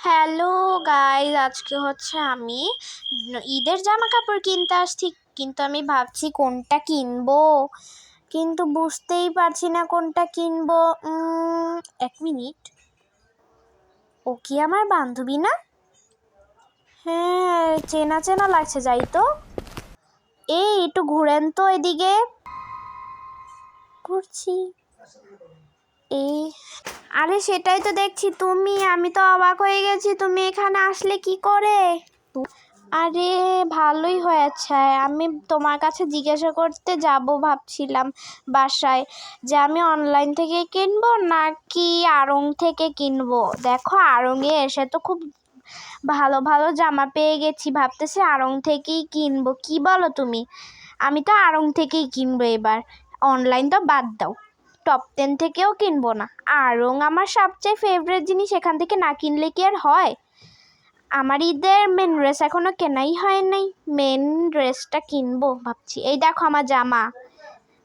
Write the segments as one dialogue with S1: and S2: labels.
S1: Hello guys, আজকে হচ্ছে আমি ঈদের জামা কাপড় কিনতে আসছি, কিন্তু আমি ভাবছি কোনটা কিনবো, কিন্তু বুঝতেই পারছি না কোনটা কিনবো। 1 মিনিট, ও কি আমার বান্ধবী না? হ্যাঁ, চেনা চেনা লাগছে, যাই তো। একটু ঘুরেন তো এদিকে। ঘুরছি। আরে সেটাই তো দেখছি, আমি তো অবাক হয়ে গেছি, তুমি এখানে আসলে কি করে? আরে ভালোই হয়েছে, আমি তোমার কাছে জিজ্ঞাসা করতে যাব ভাবছিলাম বাসায়, যে আমি অনলাইন থেকে কিনবো নাকি আড়ং থেকে কিনবো। দেখো, আড়ংয়ে এসে তো খুব ভালো ভালো জামা পেয়ে গেছি, ভাবতেছি আড়ং থেকেই কিনবো। কি বলো তুমি? আমি তো আড়ং থেকেই কিনবো এবার, অনলাইন তো বাদ দাও। টপ 10 থেকেও কিনবো না, আড়ং আমার সবচেয়ে ফেভারিট জিনিস, এখান থেকে না কিনলে কি আর হয়? আমার ঈদের মেন ড্রেস এখনো কেনাই হয় নাই, মেন ড্রেসটা কিনবো ভাবছি। এই দেখো আমার জামা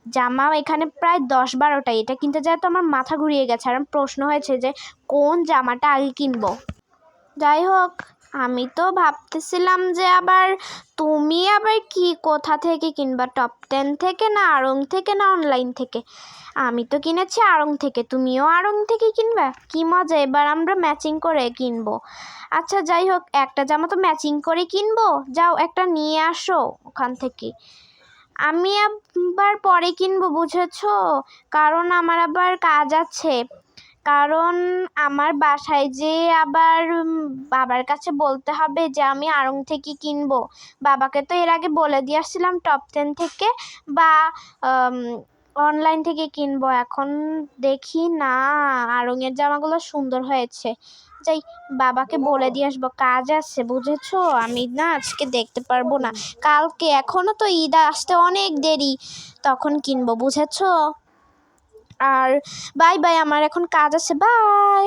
S1: জামা এখানে প্রায় 10-12টা, এটা কিনতে যায় তো আমার মাথা ঘুরিয়ে গেছে, আর প্রশ্ন হয়েছে যে কোন জামাটা আগে কিনবো। যাই হোক, আমি তো ভাবতেছিলাম যে আবার তুমি আবার কি কোথা থেকে কিনবা, টপ 10 থেকে না আড়ং থেকে না অনলাইন থেকে? আমি তো কিনেছি আড়ং থেকে, তুমিও আড়ং থেকে কিনবা? কি মজা, এবার আমরা ম্যাচিং করে কিনবো। আচ্ছা যাই হোক, একটা জামা তো ম্যাচিং করে কিনবো, যাও একটা নিয়ে আসো ওখান থেকে। আমি আবার পরে কিনবো, বুঝেছো? কারণ আমার আবার কাজ আছে, কারণ আমার বাসায় যে আবার বাবার কাছে বলতে হবে যে আমি আড়ং থেকে কিনবো। বাবাকে তো এর আগে বলে দিয়ে আসছিলাম টপ 10 থেকে বা অনলাইন থেকে কিনবো। এখন দেখি না, আড়ংয়ের জামাগুলো সুন্দর হয়েছে, যাই বাবাকে বলে দিয়ে আসবো, কাজ আছে বুঝেছো। আমি না আজকে দেখতে পারবো না, কালকে, এখনো তো ঈদ আসতে অনেক দেরি, তখন কিনবো বুঝেছো। আর বাই বাই, আমার এখন কাজ আছে, বাই।